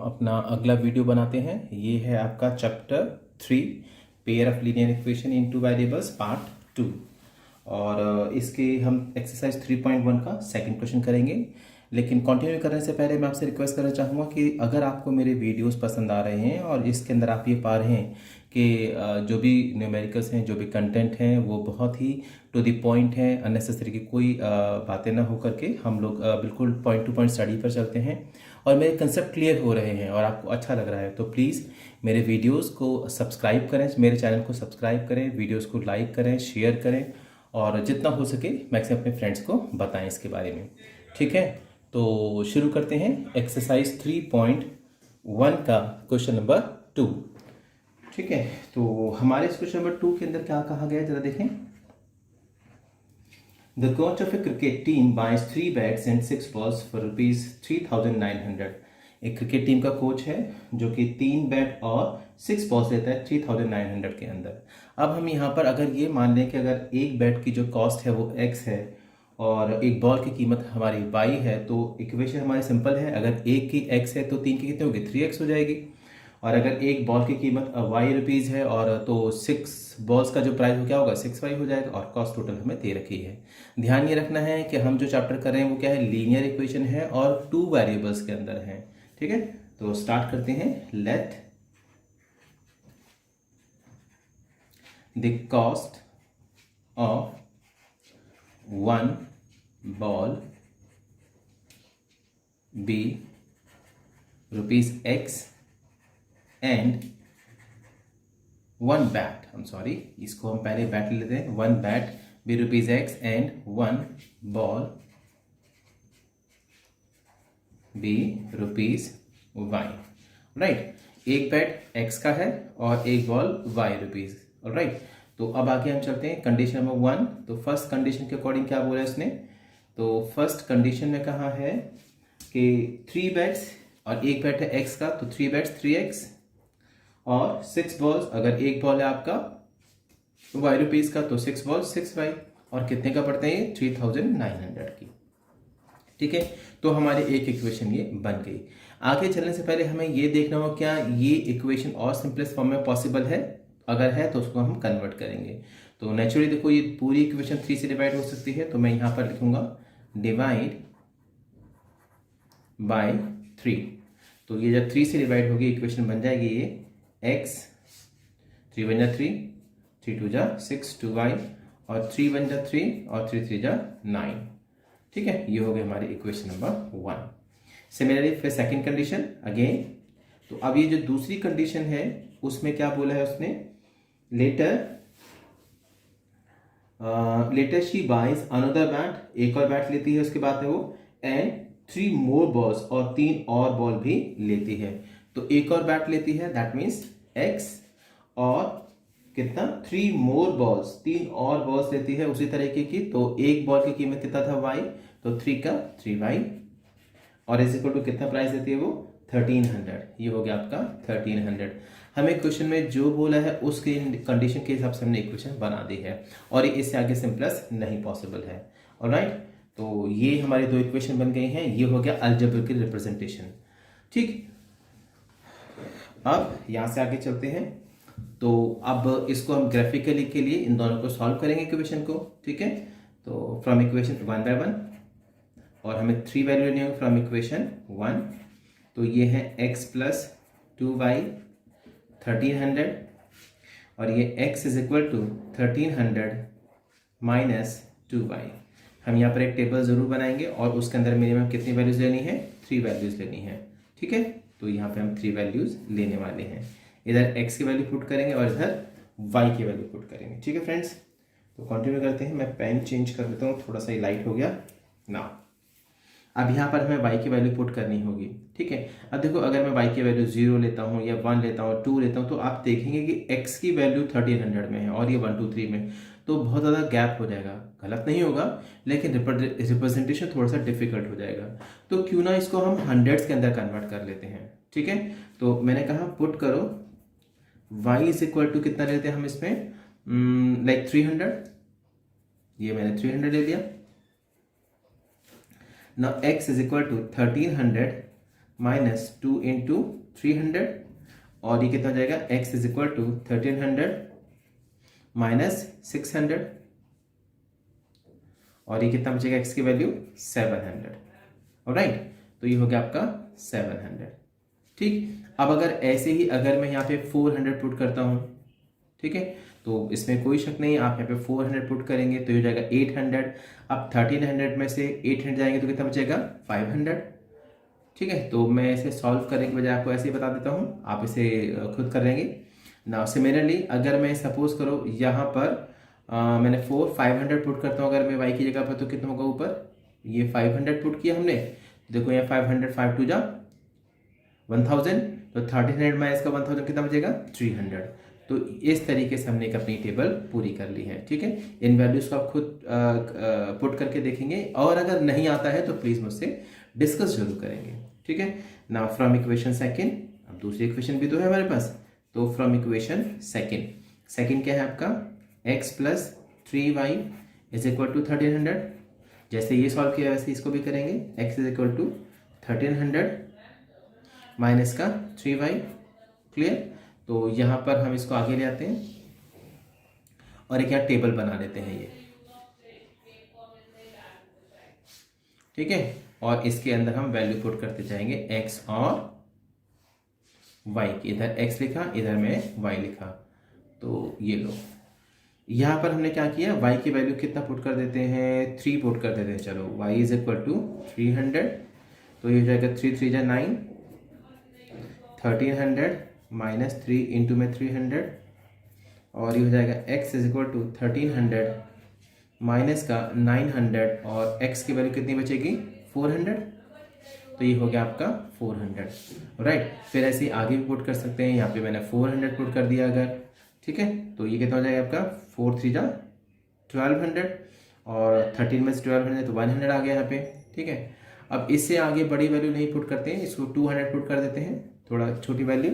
अपना अगला वीडियो बनाते हैं। ये है आपका chapter 3 pair of linear equation in two variables part 2 और इसके हम एक्सरसाइज 3.1 का सेकंड क्वेश्चन करेंगे। लेकिन कंटिन्यू करने से पहले मैं आपसे रिक्वेस्ट करना चाहूँगा कि अगर आपको मेरे वीडियोस पसंद आ रहे हैं और इसके अंदर आप ये पा रहे हैं कि जो भी न्यूमेरिकल्स हैं, जो भी कंटेंट हैं, वो बहुत ही टू द पॉइंट है, अननेसेसरी की कोई बातें ना हो करके हम लोग बिल्कुल पॉइंट टू पॉइंट स्टडी पर चलते हैं और मेरे कंसेप्ट क्लियर हो रहे हैं और आपको अच्छा लग रहा है, तो प्लीज़ मेरे वीडियोस को सब्सक्राइब करें, मेरे चैनल को सब्सक्राइब करें, वीडियोस को लाइक करें, शेयर करें और जितना हो सके मैक्सिमम अपने फ्रेंड्स को बताएं इसके बारे में। ठीक है, तो शुरू करते हैं एक्सरसाइज 3.1 का क्वेश्चन नंबर 2। ठीक है, तो हमारे इस क्वेश्चन नंबर 2 के अंदर क्या कहा गया है जरा देखें। The coach of a cricket team buys 3 bats and 6 balls for ₹3,900। एक क्रिकेट टीम का कोच है जो कि 3 बैट और 6 बॉल्स लेता है 3,900 के अंदर। अब हम यहाँ पर अगर ये मान लें कि अगर एक बैट की जो कॉस्ट है वो x है और एक बॉल की कीमत हमारी y है, तो इक्वेशन हमारी सिंपल है। अगर एक की x है तो 3 की कितने होगी, 3x हो जाएगी। और अगर एक बॉल की कीमत y रुपीज़ है और तो 6 बॉल्स का जो प्राइस हो क्या होगा, 6y हो जाएगा और कॉस्ट टोटल हमें दे रखी है। ध्यान ये रखना है कि हम जो चैप्टर कर रहे हैं वो क्या है, लीनियर इक्वेशन है और 2 वेरिएबल्स के अंदर है। ठीक है, तो स्टार्ट करते हैं। Let the cost of one ball be ₹x and one bat, इसको हम पहले बैट ले लेते हैं। one bat be ₹x and one ball be ₹y। Right, एक बैट x का है और एक बॉल y रुपीज। राइट, तो अब आगे हम चलते हैं कंडीशन नंबर 1। तो फर्स्ट कंडीशन के अकॉर्डिंग क्या बोला है इसने, तो फर्स्ट कंडीशन में कहा है कि 3 बैट्स और एक बैट है x का, तो 3 बैट्स 3x और 6 बॉल्स, अगर एक बॉल है आपका y रुपीज का तो 6 बॉल्स 6y और कितने का पड़ता है ये, 3,900 की। ठीक है, तो हमारी एक इक्वेशन ये बन गई। आगे चलने से पहले हमें ये देखना हो क्या ये इक्वेशन और सिंपलेस्ट फॉर्म में पॉसिबल है, अगर है तो उसको हम कन्वर्ट करेंगे। तो नेचुरली देखो ये पूरी इक्वेशन 3 से डिवाइड हो सकती है, तो मैं यहां पर लिखूंगा डिवाइड बाय 3। तो ये जब 3 से डिवाइड होगी इक्वेशन बन जाएगी ये x, 3 वन जा 3, 3 टू जा 6 2y और 3 वन जा 3 और 3 3 जा 9। ठीक है, ये हो गई हमारी इक्वेशन नंबर 1। सिमिलरली फिर सेकंड कंडीशन अगेन, तो अब ये जो दूसरी कंडीशन है उसमें क्या बोला है उसने, later she buys another bat, एक और बैट लेती है उसके बाद में वो, एंड 3 मोर बॉल्स और 3 और बॉल भी लेती है। तो एक और बैट लेती है दैट मीन्स x और कितना 3 मोर बॉल्स, 3 और बॉल्स लेती है उसी तरीके की, तो एक बॉल की कीमत कितना था y, तो 3 का 3y और इज इक्वल टू कितना प्राइस देती है वो 1300। ये हो गया आपका 1300। हमें क्वेश्चन में जो बोला है उसके कंडीशन के हिसाब से हमने इक्वेशन बना दी है और इससे आगे सिंपलेस्ट नहीं पॉसिबल है। ऑलराइट, तो ये हमारी 2 इक्वेशन बन गई हैं। ये हो गया अलजेब्रिक रिप्रेजेंटेशन। ठीक, अब यहां से आगे चलते हैं। तो अब इसको हम ग्राफिकली के लिए इन दोनों को सॉल्व करेंगे इक्वेशन को। ठीक है, तो फ्रॉम इक्वेशन 1 बाय 1 और हमें 3 वैल्यू लेनी होगी फ्रॉम इक्वेशन 1। तो ये है x प्लस 2y 1300 और ये x is equal to 1300 minus 2y। हम यहाँ पर एक टेबल जरूर बनाएंगे और उसके अंदर मिनिमम कितनी वैल्यूज लेनी है, 3 वैल्यूज लेनी है। ठीक है, तो यहाँ पे हम 3 वैल्यूज लेने वाले हैं। इधर x की वैल्यू पुट करेंगे और इधर y की वैल्यू पुट करेंगे। ठीक है फ्रेंड्स, तो कंटिन्यू करते हैं। मैं पेन चेंज कर देता हूँ, थोड़ा सा ही लाइट हो गया ना। अब यहाँ पर हमें y की वैल्यू पुट करनी होगी। ठीक है, अब देखो अगर मैं y की वैल्यू 0 लेता हूँ या 1 लेता हूँ 2 लेता हूँ, तो आप देखेंगे कि x की वैल्यू 1300 में है और ये 1 2 3 में, तो बहुत ज़्यादा गैप हो जाएगा। गलत नहीं होगा लेकिन रिप्रेजेंटेशन थोड़ा सा डिफिकल्ट हो जाएगा। तो क्यों ना इसको हम हंड्रेड्स के अंदर कन्वर्ट कर लेते हैं। ठीक है, तो मैंने कहा पुट करो y इज इक्वल टू कितना लेते हैं हम इसमें, लाइक 300। ये मैंने 300 ले लिया। Now x is equal to 1300 minus 2 into 300 और ये कितना हो जाएगा x is equal to 1300 minus 600 और ये कितना बचेगा x की वैल्यू 700। ऑलराइट, तो ये हो गया आपका 700। ठीक, अब अगर ऐसे ही अगर मैं यहाँ पे 400 पुट करता हूँ, ठीक है, तो इसमें कोई शक नहीं, आप यहाँ पे 400 पुट करेंगे तो ये हो जाएगा 800। अब 1300 में से 800 जाएंगे तो कितना बचेगा 500। ठीक है, तो मैं इसे सॉल्व करने के बजाय आपको ऐसे ही बता देता हूँ, आप इसे खुद कर लेंगे ना। सिमिलरली अगर मैं सपोज करो यहाँ पर मैंने 500 पुट करता हूँ अगर मैं y की जगह पर, तो कितना होगा ऊपर, ये 500 पुट किया हमने, देखो यहाँ 500, 5 2 जा 1000, तो 1300 माइनस का 1000 कितना बचेगा 300। तो इस तरीके से हमने एक अपनी टेबल पूरी कर ली है। ठीक है, इन वैल्यूज को आप खुद पुट करके देखेंगे और अगर नहीं आता है तो प्लीज मुझसे डिस्कस जरूर करेंगे। ठीक है, नाउ फ्रॉम इक्वेशन सेकंड, अब दूसरी इक्वेशन भी तो है हमारे पास, तो फ्रॉम इक्वेशन सेकंड क्या है आपका x plus 3y is equal to 1300। जैसे ये सॉल्व किया वैसे इसको भी करेंगे, x is equal to 1300 minus का 3y। क्लियर, तो यहाँ पर हम इसको आगे ले आते हैं और एक यहाँ टेबल बना लेते हैं ये। ठीक है, और इसके अंदर हम वैल्यू पुट करते जाएंगे x और y की, इधर x लिखा इधर में y लिखा, तो ये लो यहाँ पर हमने क्या किया y की वैल्यू कितना पुट कर देते हैं 3 पुट कर देते हैं। चलो y इज इक्वल टू 300, तो ये हो जाएगा 3 3 जा 9, 1300 माइनस 3 इंटू में 300 और ये हो जाएगा x is equal to 1300 minus का 900 और x की वैल्यू कितनी बचेगी 400, तो ये हो गया आपका 400। राइट, फिर ऐसे ही आगे भी पुट कर सकते हैं, यहाँ पे मैंने 400 पुट कर दिया अगर, ठीक है, तो ये कितना हो जाएगा आपका 4 3 जा 1200 और 13 में से 1200 तो 100 आ गया यहाँ पे। ठीक है, अब इससे आगे बड़ी वैल्यू नहीं पुट करते हैं, इसको 200 पुट कर देते हैं, थोड़ा छोटी वैल्यू,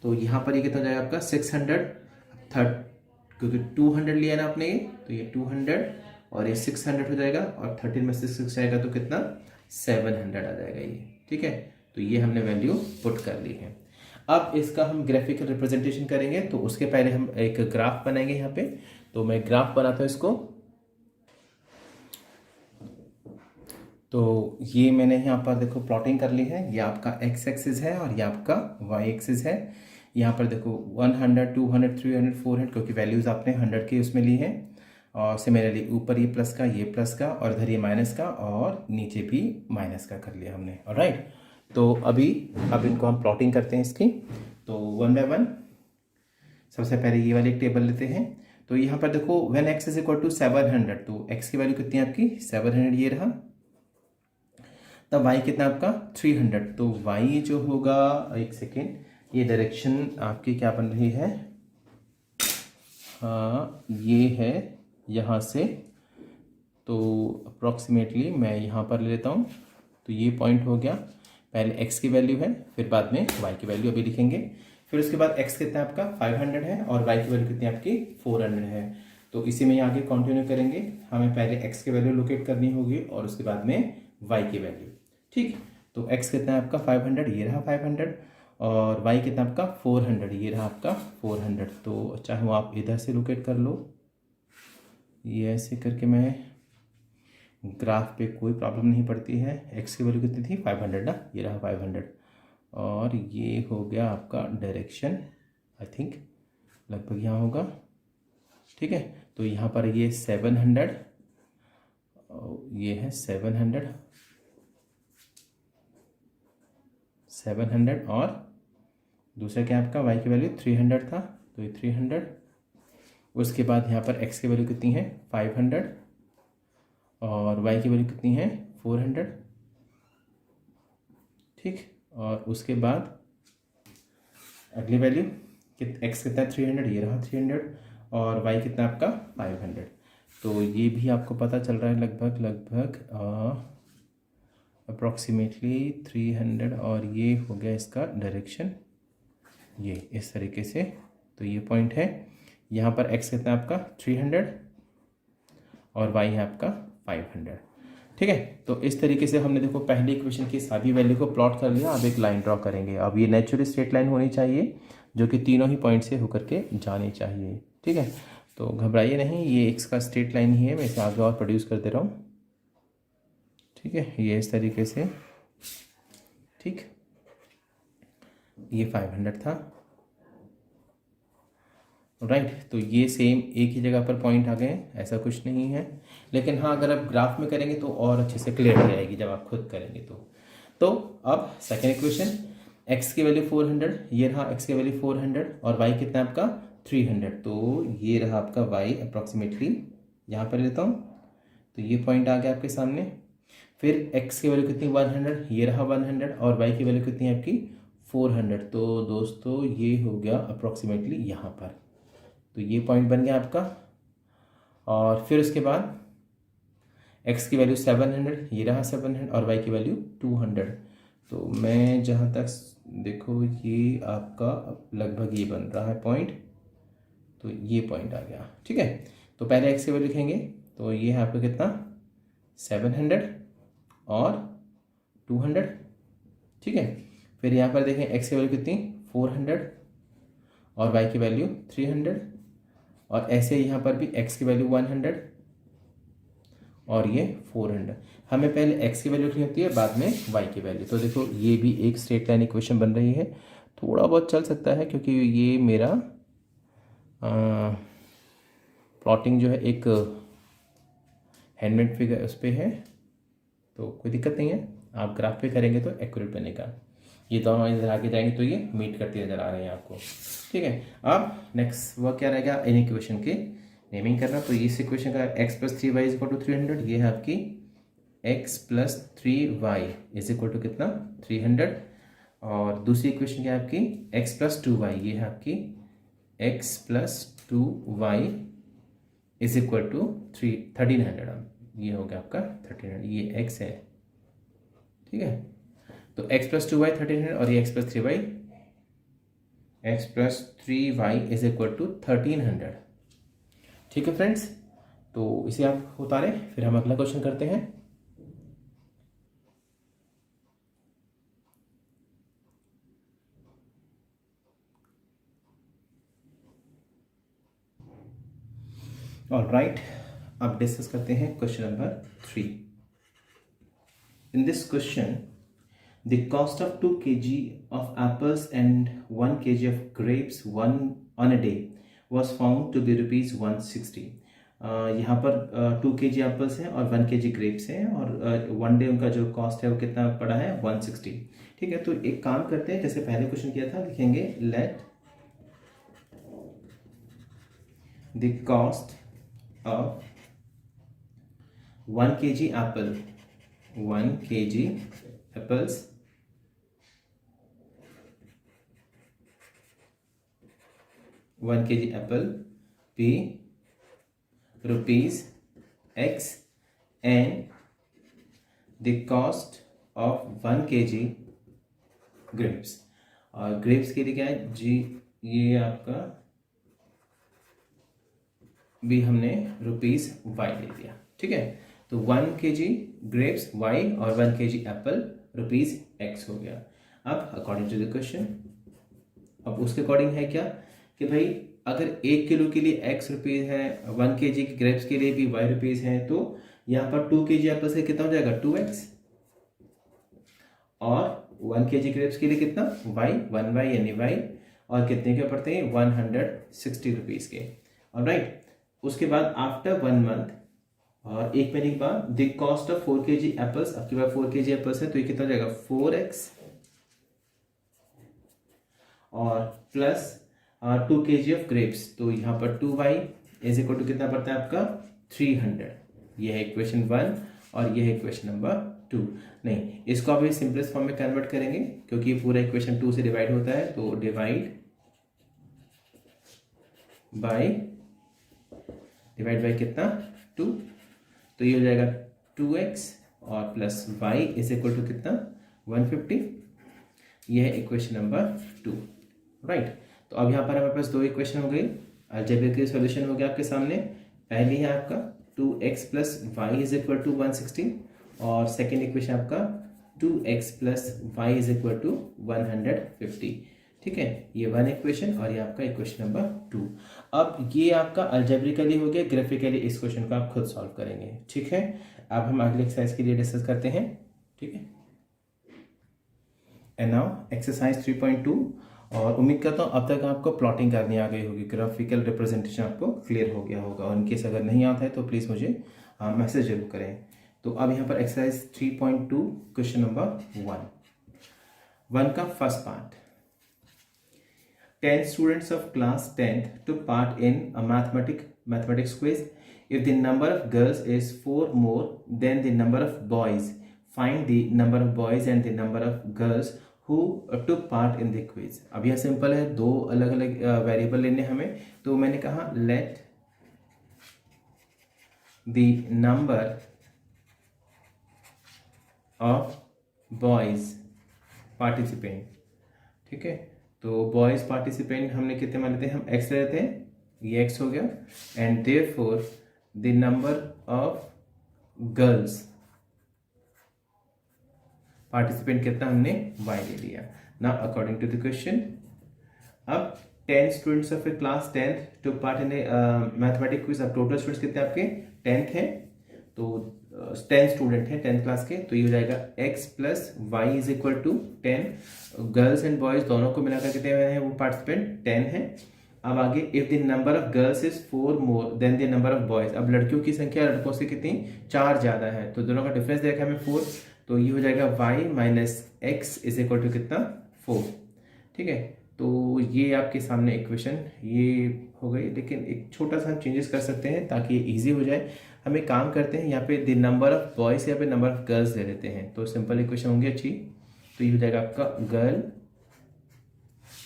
तो यहाँ पर ये कितना हो जाएगा आपका 600, क्योंकि 200 लिया ना आपने ये, तो ये 200 और ये 600 हो जाएगा और 13 में से 6 जाएगा तो कितना 700 आ जाएगा ये। ठीक है, तो ये हमने वैल्यू पुट कर ली है। अब इसका हम ग्राफिकल रिप्रेजेंटेशन करेंगे, तो उसके पहले हम एक ग्राफ बनाएंगे यहाँ पे, तो मैं ग्राफ बनाता हूँ इसको। तो ये मैंने यहाँ पर देखो प्लॉटिंग कर ली है, ये आपका x एक्सिस है और ये आपका y एक्सिस है। यहाँ पर देखो 100 200 300 400 क्योंकि वैल्यूज़ आपने 100 की उसमें ली है, और सिमिलरली ऊपर ये प्लस का ये प्लस का और इधर ये माइनस का और नीचे भी माइनस का कर लिया हमने। ऑलराइट, तो अब इनको हम प्लॉटिंग करते हैं इसकी, तो 1 बाय 1 सबसे पहले ये वाली एक टेबल लेते हैं। तो यहाँ पर देखो when x is equal to 700, तो x की वैल्यू कितनी है आपकी 700 ये रहा, तब y कितना आपका 300, तो y जो होगा, एक सेकेंड, ये डायरेक्शन आपकी क्या बन रही है, हाँ ये है यहाँ से, तो अप्रॉक्सीमेटली मैं यहाँ पर ले लेता हूँ, तो ये पॉइंट हो गया, पहले x की वैल्यू है फिर बाद में y की वैल्यू अभी लिखेंगे, फिर उसके बाद x कितना आपका 500 है और y की वैल्यू कितनी आपकी 400 है। तो इसी में आगे कंटिन्यू करेंगे, हमें पहले x की वैल्यू लोकेट करनी होगी और उसके बाद में y की वैल्यू। ठीक, तो x कितना है आपका 500, ये रहा 500 और y कितना आपका 400, ये रहा आपका 400। तो चाहे वो आप इधर से लोकेट कर लो, ये ऐसे करके मैं ग्राफ पे कोई प्रॉब्लम नहीं पड़ती है। x की वैल्यू कितनी थी 500 ना, ये रहा 500 और ये हो गया आपका डायरेक्शन, आई थिंक लगभग यहाँ होगा। ठीक है, तो यहाँ पर ये 700, ये है 700 और दूसरा क्या आपका y की वैल्यू 300 था, तो ये 300, उसके बाद यहाँ पर x की वैल्यू कितनी है 500 और y की वैल्यू कितनी है 400। ठीक, और उसके बाद अगली वैल्यू x कितना 300, ये रहा 300 और y कितना आपका 500। तो ये भी आपको पता चल रहा है लगभग अप्रॉक्सीमेटली 300 और ये हो गया इसका डायरेक्शन, ये इस तरीके से। तो ये पॉइंट है, यहाँ पर x कितना आपका 300 और y है आपका 500। ठीक है। तो इस तरीके से हमने देखो पहली इक्वेशन की सभी वैल्यू को प्लॉट कर लिया। अब एक लाइन ड्रॉ करेंगे। अब ये नेचुरल स्ट्रेट लाइन होनी चाहिए जो कि तीनों ही पॉइंट से होकर के जानी चाहिए। ठीक है, तो घबराइए नहीं, ये एक्स का स्ट्रेट लाइन ही है, मैं इसे आगे और प्रोड्यूस कर दे रहा हूँ। ठीक है, ये इस तरीके से। ठीक, ये 500 था, राइट। तो ये सेम एक ही जगह पर पॉइंट आ गए, ऐसा कुछ नहीं है। लेकिन हाँ, अगर आप ग्राफ में करेंगे तो और अच्छे से क्लियर हो जाएगी जब आप खुद करेंगे तो अब सेकेंड इक्वेशन, x की वैल्यू 400, ये रहा x की वैल्यू 400 और y कितना है आपका 300। तो ये रहा आपका y अप्रॉक्सीमेटली, यहाँ पर लेता हूँ तो ये पॉइंट आ गया आपके सामने। फिर x की वैल्यू कितनी 100, ये रहा 100 और y की वैल्यू कितनी है आपकी 400। तो दोस्तों ये हो गया अप्रॉक्सीमेटली यहाँ पर, तो ये पॉइंट बन गया आपका। और फिर उसके बाद x की वैल्यू 700, ये रहा 700 और y की वैल्यू 200। तो मैं जहाँ तक देखो ये आपका लगभग ये बन रहा है पॉइंट, तो ये पॉइंट आ गया। ठीक है, तो पहले x की वैल्यू लिखेंगे, तो ये है आपका कितना 700 और 200। ठीक है, फिर यहाँ पर देखें x की वैल्यू कितनी 400 और y की वैल्यू 300 और ऐसे यहाँ पर भी x की वैल्यू 100 और ये 400। हमें पहले x की वैल्यू लिखनी होती है, बाद में y की वैल्यू। तो देखो ये भी एक स्ट्रेट लाइन इक्वेशन बन रही है। थोड़ा बहुत चल सकता है क्योंकि ये मेरा प्लॉटिंग जो है एक हैंडमेड फिगर उस पर है, तो कोई दिक्कत नहीं है। आप ग्राफ पे करेंगे तो एक्यूरेट बनेगा। ये दोनों इधर आगे जाएंगे तो ये मीट करती नजर आ रहे हैं आपको। ठीक है, अब नेक्स्ट वर्क क्या रहेगा, इन इक्वेशन के नेमिंग करना। तो इस इक्वेशन का x + 3y = 300, ये है आपकी x + 3y = कितना 300। और दूसरी इक्वेशन क्या है आपकी x + 2y, ये है आपकी x + 2y = 1300। ये हो गया आपका 1300, ये x है। ठीक है, तो x + 2y 1300 और ये x + 3y = 1300। ठीक है फ्रेंड्स, तो इसे आप उतारें, फिर हम अगला क्वेश्चन करते हैं। ऑलराइट, अब डिस्कस करते हैं question number 3। In this question the cost of 2 kg of apples and 1 kg of grapes on a day was found to be rupees 160। यहाँ पर 2 kg एप्पल्स हैं और 1 kg ग्रेप्स हैं और 1 डे उनका जो कॉस्ट है वो कितना पड़ा है 160। ठीक है, तो एक काम करते हैं, जैसे पहले क्वेश्चन किया था, लिखेंगे let the cost of 1 kg Apple, 1 kg apples (1 kg apple) be rupees X and the cost of 1 kg grapes। और ग्रेप्स के लिए क्या है जी, ये आपका भी हमने रुपीज y ले दिया। ठीक है, तो 1 kg ग्रेप्स y और 1 kg एप्पल रुपीज x हो गया। अब अकॉर्डिंग टू द क्वेश्चन, अब उसके अकॉर्डिंग है क्या कि भाई अगर 1 किलो के लिए x रुपीज़ है, 1 kg के ग्रेप्स के लिए भी y रुपीज़ है, तो यहाँ पर 2 kg एप्पल से कितना हो जाएगा 2x और 1 kg ग्रेप्स के लिए कितना y 1y यानी y, और कितने के पड़ते हैं 160 रुपीज़ के। ऑलराइट, उसके बाद आफ्टर 1 मंथ और 1 महीने के बाद the cost of 4 kg apples, आपके पास 4 kg एप्पल्स है तो ये कितना हो जाएगा 4x और प्लस 2 kg ऑफ ग्रेप्स, तो यहाँ पर 2y = कितना पड़ता है आपका 300। ये है इक्वेशन 1 और ये है इक्वेशन नंबर 2। नहीं, इसको आप सिंपलेस्ट फॉर्म में कन्वर्ट करेंगे क्योंकि ये पूरा इक्वेशन 2 से डिवाइड होता है, तो डिवाइड बाय कितना 2, तो ये हो जाएगा 2x और प्लस y = कितना 150। ये है इक्वेशन नंबर 2, राइट। तो अब यहाँ पर हमारे पास 2 इक्वेशन हो गई। अलजेब्रिक सॉल्यूशन हो गया आपके सामने। पहली है आपका 2x + y = 160 और सेकेंड इक्वेशन आपका 2x plus y is equal to 150। ठीक है, ये वन इक्वेशन और ये आपका इक्वेशन नंबर 2। अब ये आपका अल्जेब्रिकली हो गया, ग्राफिकली इस क्वेश्चन को आप खुद सॉल्व करेंगे। ठीक है, अब हम अगले एक्सरसाइज के लिए डिस्कस करते हैं। ठीक है, एंड नाउ एक्सरसाइज 3.2। और उम्मीद करता हूँ अब तक आपको प्लॉटिंग करनी आ गई होगी, ग्राफिकल रिप्रेजेंटेशन आपको क्लियर हो गया होगा, और इनकेस अगर नहीं आता है तो प्लीज़ मुझे मैसेज जरूर करें। तो अब यहाँ पर एक्सरसाइज 3.2 क्वेश्चन नंबर 1 का first part. 10 students of class 10th took part in a mathematics quiz. If the number of girls is 4 more than the number of boys, find the number of boys and the number of girls who took part in the quiz. अब यह simple है, दो अलग अलग variable लेने हमें। तो मैंने कहा let the number of boys participant। ठीक है, तो बॉयज पार्टिसिपेंट हमने कितने मान लेते हैं, हम एक्स लेते हैं, ये एक्स हो गया, and therefore the number of girls participant कितना हमने वाई ले लिया। Now according to the question, अब 10 students of a class 10th took part in mathematics quiz. अब टोटल स्टूडेंट्स कितने आपके 10th हैं, तो 10 स्टूडेंट हैं 10th क्लास के, तो ये हो जाएगा x plus y is equal to 10। Girls and boys दोनों को मिलाकर कितने हैं वो पार्टिसिपेंट 10 हैं। अब आगे if the number of girls is 4 more than the number of boys. अब लड़कियों की संख्या लड़कों से कितनी 4 ज्यादा है, तो दोनों का डिफरेंस देखा हमें 4, तो ये हो जाएगा y minus x is equal to कितना 4। ठीक है, तो ये आपके सामने इक्वेशन ये हो गई, लेकिन एक छोटा सा हम चेंजेस कर सकते हैं ताकि ये ईजी हो जाए। हम एक काम करते हैं, यहाँ पे द नंबर ऑफ बॉयज यहाँ पे नंबर ऑफ गर्ल्स ले लेते हैं, तो सिंपल इक्वेशन होंगी अच्छी। तो ये हो जाएगा आपका गर्ल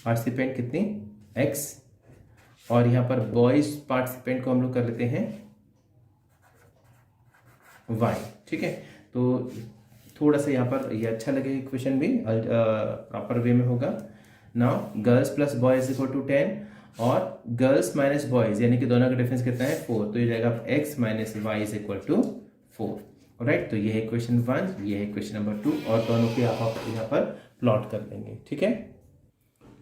पार्टिसिपेंट कितनी x, और यहाँ पर बॉयज पार्टिसिपेंट को हम लोग कर लेते हैं y। ठीक है, तो थोड़ा सा यहाँ पर ये अच्छा लगेगा, इक्वेशन भी प्रॉपर वे में होगा। Now girls plus boys equal to 10 और गर्ल्स माइनस बॉयज यानी कि दोनों का डिफरेंस कितना है 4, तो ये जाएगा x minus y is equal to 4। Right, तो ये है क्वेश्चन 1, ये है क्वेश्चन नंबर 2, और दोनों के आप यहाँ पर प्लॉट कर लेंगे। ठीक है,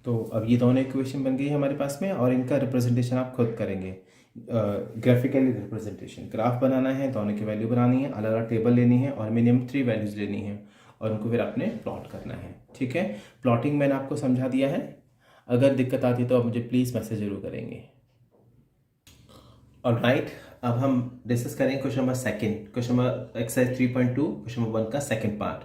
तो अब ये दोनों इक्वेशन बन गई है हमारे पास में, और इनका रिप्रेजेंटेशन आप खुद करेंगे। ग्राफिकली रिप्रेजेंटेशन, ग्राफ बनाना है, दोनों की वैल्यू बनानी है, अलग अलग टेबल लेनी है, और मिनिमम 3 वैल्यूज लेनी है, और उनको फिर आपने प्लॉट करना है। ठीक है, प्लॉटिंग मैंने आपको समझा दिया है, अगर दिक्कत आती है तो आप मुझे प्लीज़ मैसेज जरूर करेंगे। ऑलराइट, अब हम डिस्कस करेंगे question number 2, question number exercise 3.2 question number 1 का second part.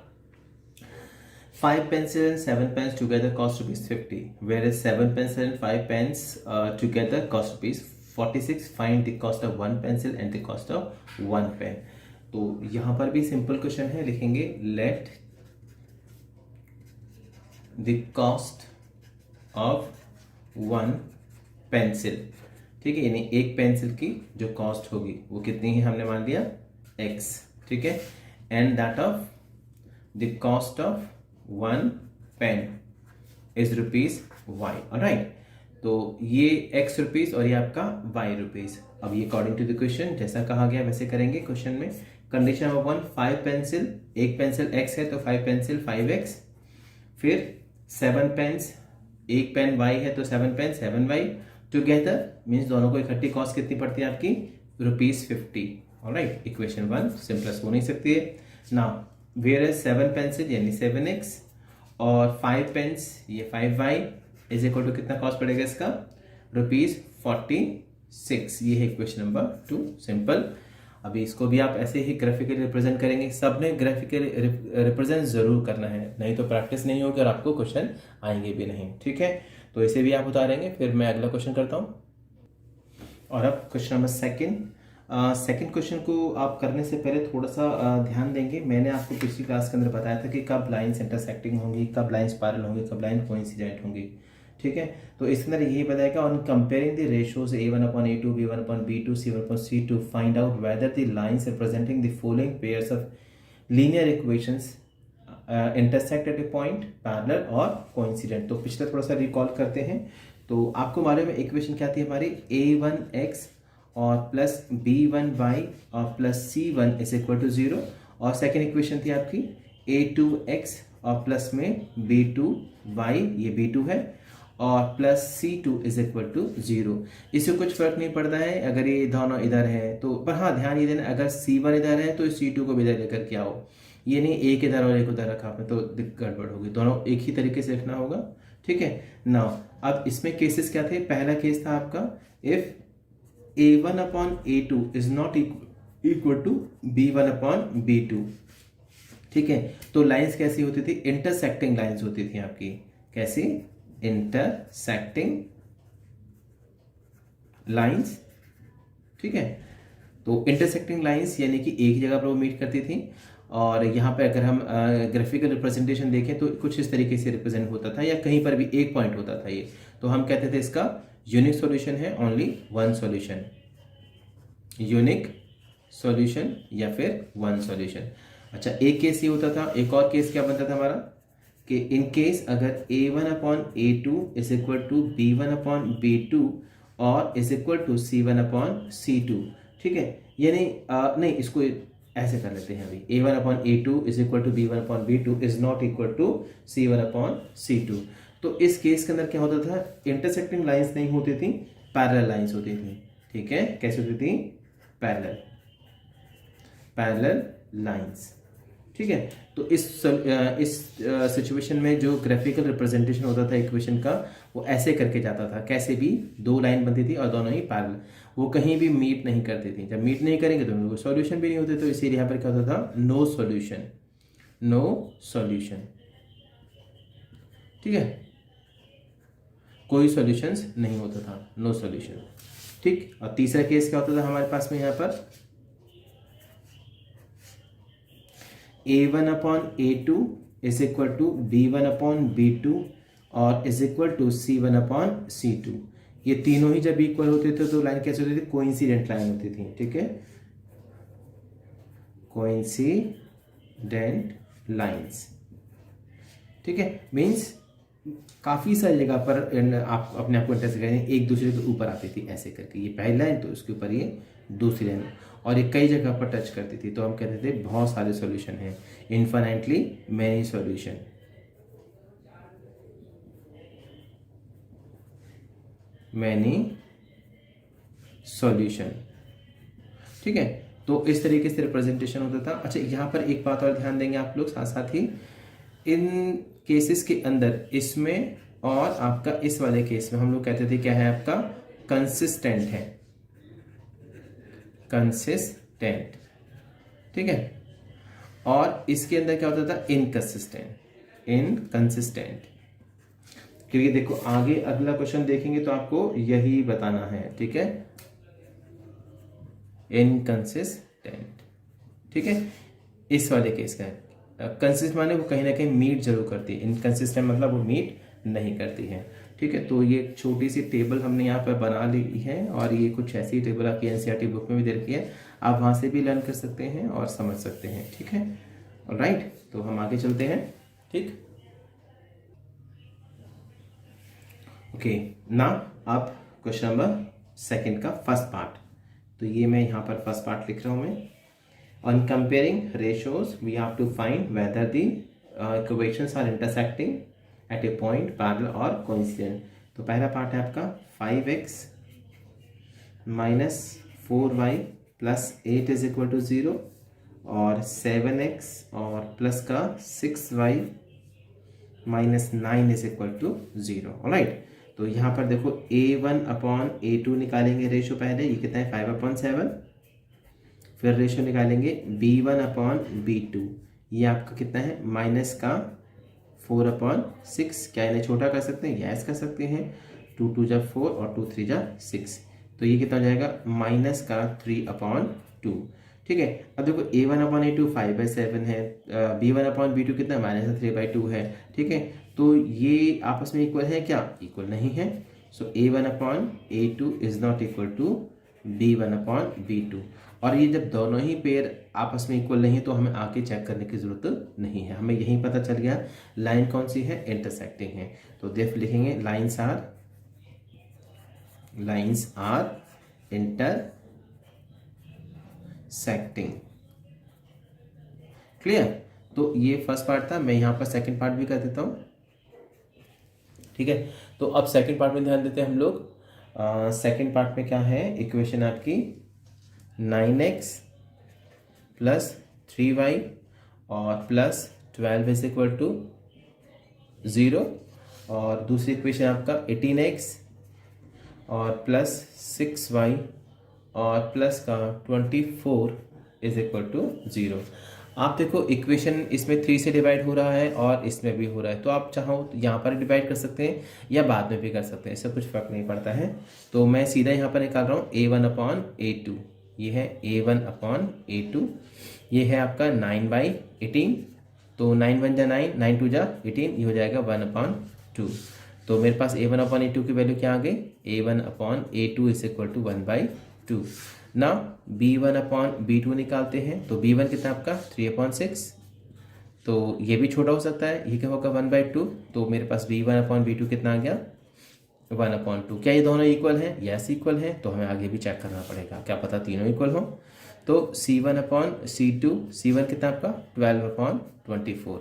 5 pencil and 7 pens together cost ₹50, whereas 7 pencil and 5 pens together cost ₹46. Find the cost of 1 pencil and the cost of 1 pen। तो यहाँ पर भी simple question है, लिखेंगे let the cost of 1 pencil. ठीक है, यानी एक पेंसिल की जो कॉस्ट होगी वो कितनी है हमने मान लिया x। ठीक है, and that of the cost of 1 pen is ₹y। Alright, तो ये x रुपीज और ये आपका y रुपीज। अब ये अकॉर्डिंग टू द क्वेश्चन जैसा कहा गया वैसे करेंगे। क्वेश्चन में कंडीशन नंबर 1, 5 पेंसिल, एक पेंसिल x है तो 5 पेंसिल 5x, फिर 7 पेन्स, एक पेन y है तो 7 पेन 7y, टुगेदर मीन्स दोनों को इकट्ठी कॉस्ट कितनी पड़ती है आपकी ₹50। ऑलराइट, इक्वेशन 1 सिंपलेस्ट हो नहीं सकती है। नाउ वेयर इज 7 पेंसिल यानी 7x और 5 पेन्स ये 5y इज इक्वल टू कितना कॉस्ट पड़ेगा इसका ₹46। ये है इक्वेशन नंबर 2, सिंपल। अभी इसको भी आप ऐसे ही ग्राफिकली रिप्रेजेंट करेंगे, सबने ग्राफिकली रिप्रेजेंट जरूर करना है, नहीं तो प्रैक्टिस नहीं होगी और आपको क्वेश्चन आएंगे भी नहीं। ठीक है, तो इसे भी आप उतारेंगे। फिर मैं अगला क्वेश्चन करता हूँ, और अब क्वेश्चन नंबर 2। सेकंड क्वेश्चन को आप करने से पहले थोड़ा सा ध्यान देंगे। मैंने आपको पिछली क्लास के अंदर बताया था कि कब लाइन्स इंटरसेक्टिंग होंगी, कब लाइन्स पैरेलल होंगी, कब लाइन कोइंसिडेंट होंगी। ठीक है, तो इस अंदर यही बताएगा on comparing the ratios a1/a2, b1/b2, c1/c2 find out whether the lines representing the following pairs of linear equations intersect at A point, parallel और कोइंसिडेंट। तो पिछले थोड़ा सा रिकॉल करते हैं। तो आपको मालूम है इक्वेशन क्या थी हमारी, a1x और प्लस b1y और plus c1 is equal to 0, और सेकेंड इक्वेशन थी आपकी a2x और प्लस में b2y, ये b2 है, और plus c2 is equal to 0। इससे कुछ फर्क नहीं पड़ता है अगर ये दोनों इधर है तो, पर हाँ ध्यान ये देना अगर c1 इधर है तो c2 को भी इधर लेकर के आओ, ये नहीं एक इधर और एक उधर रखा आपने तो गड़बड़ होगी, दोनों एक ही तरीके से रखना होगा। ठीक है ना। अब इसमें केसेस क्या थे, पहला केस था आपका if a1 upon a2 is not equal to b1 upon b2। ठीक है, तो लाइंस कैसी होती थी, इंटरसेक्टिंग लाइंस होती थी आपकी, कैसी, इंटरसेक्टिंग लाइंस। ठीक है, तो इंटरसेक्टिंग लाइंस यानी कि एक जगह पर वो मीट करती थी, और यहाँ पे अगर हम ग्राफिकल रिप्रेजेंटेशन देखें तो कुछ इस तरीके से रिप्रेजेंट होता था, या कहीं पर भी एक पॉइंट होता था ये, तो हम कहते थे इसका यूनिक सॉल्यूशन है, only one solution, unique solution या फिर वन सॉल्यूशन। अच्छा, एक केस ये होता था, एक और केस क्या बनता था हमारा कि इन केस अगर a1 upon a2 is equal to b1 upon b2 और is equal to c1 upon c2। ठीक है, यानी नहीं, इसको ऐसे कर लेते हैं अभी, a1 upon a2 is equal to b1 upon b2 is not equal to c1 upon c2। तो इस केस के अंदर क्या होता था, इंटरसेक्टिंग लाइंस नहीं होती थी, पैरेलल लाइंस होती थी। ठीक है, कैसे होती थी, पैरेलल लाइंस। ठीक है, तो इस सिचुएशन में जो ग्राफिकल रिप्रेजेंटेशन होता था इक्वेशन का, वो ऐसे करके जाता था, कैसे भी दो लाइन बनती थी और दोनों ही पैरेलल, वो कहीं भी मीट नहीं करती थी। जब मीट नहीं करेंगे तो उनको सॉल्यूशन भी नहीं होते, तो इसीलिए यहाँ पर क्या होता था, नो सॉल्यूशन, नो सॉल्यूशन। ठीक है, कोई सॉल्यूशंस नहीं होता था, नो सॉल्यूशन। ठीक, और तीसरा केस क्या होता था हमारे पास में यहाँ पर, a1 upon a2 is equal to b1 upon b2 और is equal to c1 upon c2। ये तीनों ही जब इक्वल होते थे तो लाइन कैसे होती थी, कोइंसिडेंट लाइन होती थी। ठीक है, कोइंसिडेंट लाइंस। ठीक है, मीन्स काफी सारी जगह पर आप अपने आप को इंटरसेक्ट करें, एक दूसरे के ऊपर आती थी ऐसे करके, ये पहली लाइन तो उसके ऊपर ये दूसरी लाइन, और ये कई जगह पर टच करती थी, तो हम कहते थे बहुत सारे सॉल्यूशन हैं, infinitely many solution. Many solution. ठीक है, तो इस तरीके से रिप्रेजेंटेशन होता था। अच्छा, यहाँ पर एक बात और ध्यान देंगे आप लोग साथ साथ ही, इन केसेस के अंदर इसमें और आपका इस वाले केस में हम लोग कहते थे क्या है आपका, कंसिस्टेंट है, कंसिस्टेंट। ठीक है, और इसके अंदर क्या होता था, इनकंसिस्टेंट, इनकंसिस्टेंट। क्योंकि देखो आगे अगला क्वेश्चन देखेंगे तो आपको यही बताना है। ठीक है, इनकंसिस्टेंट। ठीक है, इस वाले केस का है, कंसिस्ट माने वो कहीं ना कहीं मीट जरूर करती है, इनकंसिस्टेंट मतलब वो मीट नहीं करती है। ठीक है, तो ये छोटी सी टेबल हमने यहाँ पर बना ली है, और ये कुछ ऐसी टेबल आपकी एनसीईआरटी बुक में भी दे रखी है, आप वहाँ से भी लर्न कर सकते हैं और समझ सकते हैं। ठीक है, ऑलराइट, तो हम आगे चलते हैं। ठीक, ओके, नाउ आप क्वेश्चन नंबर सेकंड का फर्स्ट पार्ट, तो ये मैं यहाँ पर फर्स्ट पार्ट लिख रहा हूँ मैं। On comparing ratios, we have to find whether the equations are intersecting at a point, parallel or coincident. तो पहला पार्ट है आपका 5x minus 4y plus 8 is equal to 0, और 7x और प्लस का 6y minus 9 is equal to 0। Alright, तो यहाँ पर देखो a1 अपॉन a2 निकालेंगे रेशो पहले, ये कितना है 5/7, फिर रेशो निकालेंगे b1 अपॉन b2, ये आपका कितना है माइनस का 4/6। क्या इन्हें छोटा कर सकते हैं, यस कर सकते हैं, 2 2 जा 4 और 2 3 जा 6, तो ये कितना हो जाएगा माइनस का 3/2। ठीक है, अब देखो a1 अपॉन a2 5/7 है, b1 अपॉन b2 कितना माइनस 3/2 है। ठीक है, तो ये आपस में इक्वल है क्या, इक्वल नहीं है, so a1 upon a2 is not equal to b1 upon b2। और ये जब दोनों ही पेयर आपस में इक्वल नहीं है तो हमें आगे चेक करने की जरूरत नहीं है, हमें यही पता चल गया लाइन कौन सी है, इंटरसेक्टिंग है। तो देख लिखेंगे लाइंस आर इंटरसेक्टिंग। क्लियर? तो ये फर्स्ट पार्ट था, मैं यहाँ पर सेकंड पार्ट भी कर देता हूँ, ठीक है। तो अब सेकंड पार्ट में ध्यान देते हैं हम लोग। सेकंड पार्ट में क्या है, इक्वेशन आपकी 9x प्लस 3y और प्लस 12 इज इक्वल टू 0, और दूसरी इक्वेशन आपका 18x और प्लस 6y और प्लस का 24 इज इक्वल टू 0। आप देखो इक्वेशन इसमें 3 से डिवाइड हो रहा है और इसमें भी हो रहा है, तो आप चाहो तो यहाँ पर डिवाइड कर सकते हैं या बाद में भी कर सकते हैं, इससे कुछ फर्क नहीं पड़ता है। तो मैं सीधा यहाँ पर निकाल रहा हूँ a1/a2, ये है a1/a2, ये है आपका 9/18, तो 9 1 जा 9, 9 2 जा 18, ये हो जाएगा 1/2। तो मेरे पास a1/a2 की वैल्यू क्या आ गई, a1/a2 इज इक्वल टू 1/2। ना b1/b2 निकालते हैं, तो b1 कितना आपका 3/6, तो ये भी छोटा हो सकता है, ये क्या होगा 1/2, तो मेरे पास b1/b2 कितना आ गया 1/2। क्या ये दोनों इक्वल हैं? यस इक्वल हैं, तो हमें आगे भी चेक करना पड़ेगा, क्या पता तीनों इक्वल हो। तो c1/c2, c1 कितना आपका 12/24,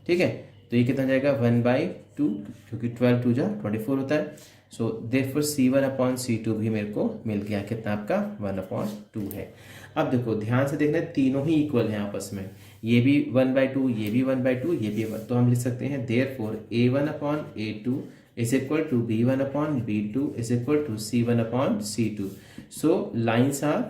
ठीक है। तो ये कितना जाएगा 1/2, क्योंकि 12 2 जा 24 होता है। सो देयरफॉर c1/c2 भी मेरे को मिल गया, कितना आपका 1/2 है। अब देखो ध्यान से देखना, तीनों ही इक्वल हैं आपस में, ये भी 1/2, ये भी 1/2, ये भी 1, तो हम लिख सकते हैं therefore a1/a2 is equal to b1/b2 is equal to c1/c2। So lines are,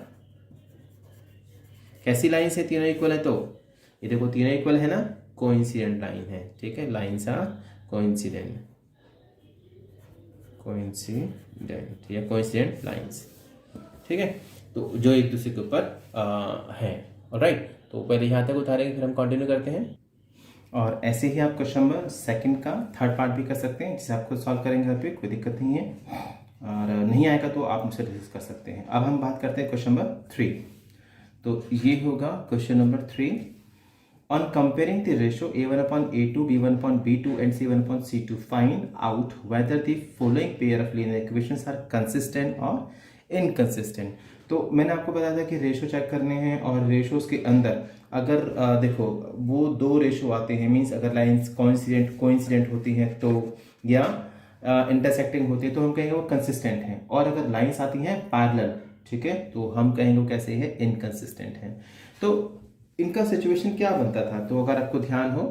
कैसी लाइन्स है, तीनों इक्वल है, तो ये देखो तीनों इक्वल है ना, कोइंसिडेंट लाइन है, ठीक है। लाइन्स आर कोइंसिडेंट या कोइंसिडेंट लाइन्स, ठीक है, तो जो एक दूसरे के ऊपर है। ऑलराइट, तो पहले यहाँ तक उतारेंगे, फिर हम कंटिन्यू करते हैं। और ऐसे ही आप क्वेश्चन नंबर सेकंड का थर्ड पार्ट भी कर सकते हैं, जिसे आप खुद सॉल्व करेंगे घर पे, कोई दिक्कत नहीं है, और नहीं आएगा तो आप मुझसे डिस्कस कर सकते हैं। अब हम बात करते हैं क्वेश्चन नंबर 3। तो ये होगा question number 3। On comparing the ratio a1/a2, b1/b2 and c1/c2, find out whether the following pair of linear equations are consistent or inconsistent। तो मैंने आपको बताया था कि रेशो चेक करने हैं, और रेशोज के अंदर अगर देखो वो दो रेशो आते हैं, मीन्स अगर लाइंस कोइंसिडेंट होती हैं तो, या इंटरसेक्टिंग होती है, तो हम कहेंगे वो कंसिस्टेंट हैं, और अगर लाइंस आती हैं पैरेलल, ठीक है, तो हम कहेंगे वो कैसे है, इनकंसिस्टेंट है। तो इनका सिचुएशन क्या बनता था, तो अगर आपको ध्यान हो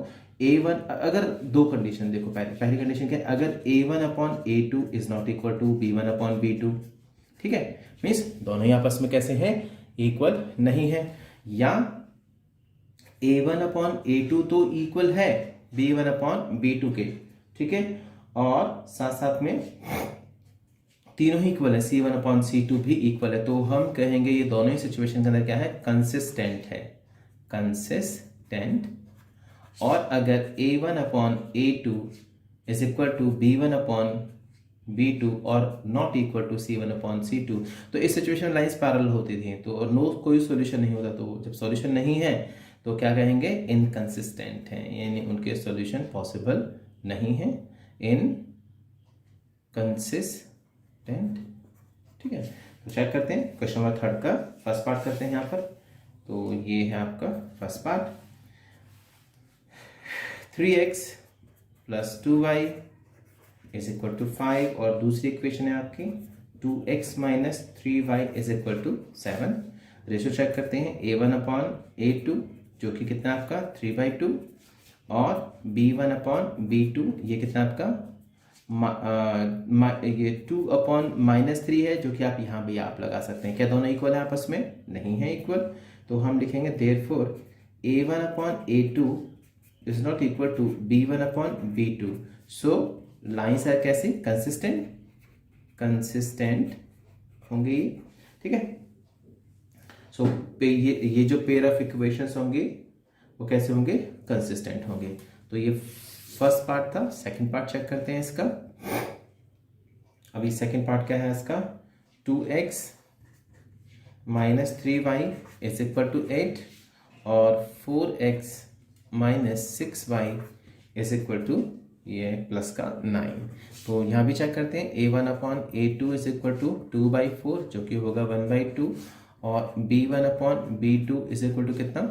a1, अगर दो कंडीशन देखो, पहली कंडीशन क्या है, अगर a1/a2 is not equal to b1/b2, ठीक है, मीन्स दोनों ही आपस में कैसे हैं, इक्वल नहीं है, या a1/a2 तो इक्वल है b1/b2 के, ठीक है, और साथ साथ में तीनों ही इक्वल है, c1/c2 भी इक्वल है, तो हम कहेंगे ये दोनों ही सिचुएशन के अंदर क्या है, कंसिस्टेंट है, कंसिस्टेंट। और अगर a1/a2 is equal to b1/b2 और नॉट इक्वल टू c1/c2, तो इस सिचुएशन में लाइंस पैरेलल होती थी, तो और नो कोई सॉल्यूशन नहीं होता, तो जब सॉल्यूशन नहीं है तो क्या कहेंगे, इनकंसिस्टेंट है, यानी उनके सॉल्यूशन पॉसिबल नहीं है, इनकंसिस्टेंट, ठीक है। तो चेक करते हैं क्वेश्चन नंबर थर्ड का फर्स्ट पार्ट करते हैं यहाँ पर। तो ये है आपका first part, 3x plus 2y is equal to 5, और दूसरी इक्वेशन है आपकी 2x minus 3y is equal to 7। Ratio check करते हैं, a1/a2 जो कि कितना आपका 3/2, और b1/b2 ये कितना आपका ये 2/-3 है, जो कि आप यहाँ भी आप लगा सकते हैं। क्या दोनों इक्वल है आपस में, नहीं है इक्वल, तो हम लिखेंगे therefore a1/a2 is not equal to b1/b2। So lines are कैसी, कंसिस्टेंट होंगी, ठीक है। सो ये जो पेयर ऑफ इक्वेशंस होंगे वो कैसे होंगे, कंसिस्टेंट होंगे। तो ये फर्स्ट पार्ट था। सेकंड पार्ट चेक करते हैं इसका। अभी सेकंड पार्ट क्या है इसका, 2x minus 3y is equal to 8 और 4x minus 6y is equal to ये प्लस का 9। तो यहाँ भी चेक करते हैं, a1/a2 इज इक्वल टू 2/4 जो कि होगा 1/2, और b1/b2 इज इक्वल टू कितना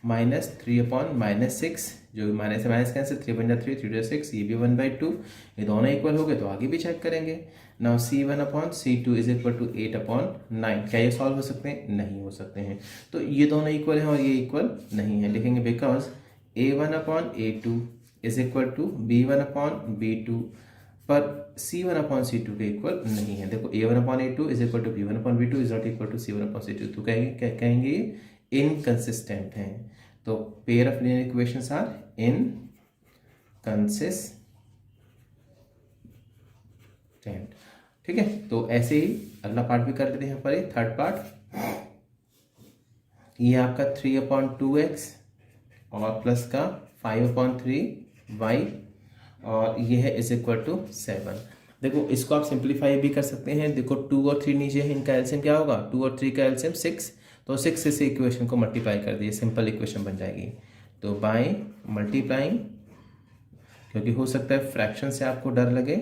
-3/-6, जो माइनस से माइनस कैंसिल, 3 × 3 3 6, ये भी 1/2, ये दोनों इक्वल हो गए तो आगे भी चेक करेंगे। Now C1/C2 is equal to 8/9। क्या ये सॉल्व हो सकते हैं? नहीं हो सकते हैं। तो ये दोनों इक्वल हैं और ये इक्वल नहीं है, लिखेंगे because A1/A2 is equal to B1/B2 पर C1/C2 के इक्वल नहीं है। देखो A1/A2 is equal to B1/B2 is not equal to C1/C2, तो कहेंगे ये इनकंसिस्टेंट हैं। तो pair of linear equations are inconsistent. ठीक है, तो ऐसे ही अगला पार्ट भी कर देते हैं। यहाँ पर थर्ड पार्ट, ये आपका 3/2x और प्लस का 5/3y और ये है इज इक्वल टू 7। देखो इसको आप सिंप्लीफाई भी कर सकते हैं। देखो 2 और 3 नीचे है, इनका एलसीएम क्या होगा? 2 और 3 का एलसीएम 6, तो 6 से इक्वेशन को मल्टीप्लाई कर दिए, सिंपल इक्वेशन बन जाएगी। तो बाय मल्टीप्लाइंग, क्योंकि हो सकता है फ्रैक्शन से आपको डर लगे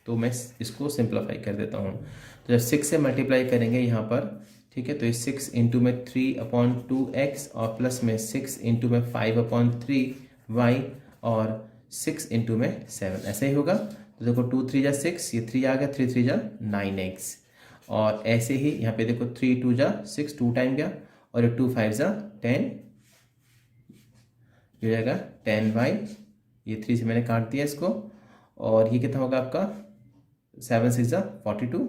तो मैं इसको सिंप्लीफाई कर देता हूँ। तो जब 6 से मल्टीप्लाई करेंगे यहाँ पर, ठीक है, तो ये 6 इंटू में 3/2x और प्लस में 6 इंटू में 5/3y और 6 इंटू में 7, ऐसे ही होगा। तो देखो 2 3 जा 6, ये 3 आ गया, 3 3 जा 9x और ऐसे ही यहाँ पे देखो 3 2 जा 6, 2 टाइम गया और 2 5 जा 10, ये हो जाएगा 10y, ये 3 से मैंने काट दिया इसको और ये कितना होगा आपका 7 6 जा 42।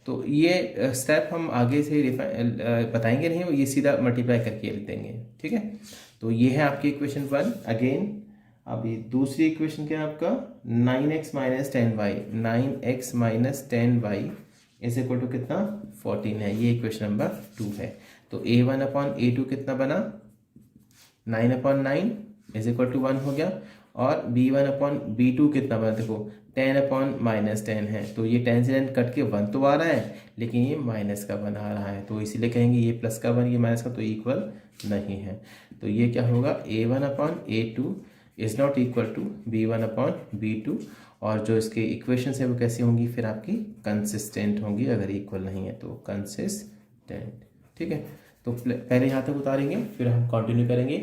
तो ये स्टेप हम आगे से बताएंगे नहीं, ये सीधा मल्टीप्लाई करके लिख देंगे। ठीक है, तो ये है आपकी इक्वेशन 1। अगेन अभी दूसरी इक्वेशन क्या है आपका 9x - 10y, 9x - 10y is equal to कितना 14 है, ये इक्वेशन नंबर 2 है। तो A1/A2 कितना बना 9/9 इज इक्वल टू 1 हो गया और B1/B2 कितना बना, देखो 10/-10 है, तो ये 10 से 10 कट के 1 तो आ रहा है लेकिन ये माइनस का बन आ रहा है, तो इसीलिए कहेंगे ये प्लस का 1 ये माइनस का, तो इक्वल नहीं है। तो ये क्या होगा A1/A2 is not equal to B1/B2 और जो इसके इक्वेशन है वो कैसी होंगी फिर आपकी कंसिस्टेंट होंगी, अगर इक्वल नहीं है तो कंसिस्टेंट। ठीक है, तो पहले यहाँ तक उतारेंगे फिर हम कंटिन्यू करेंगे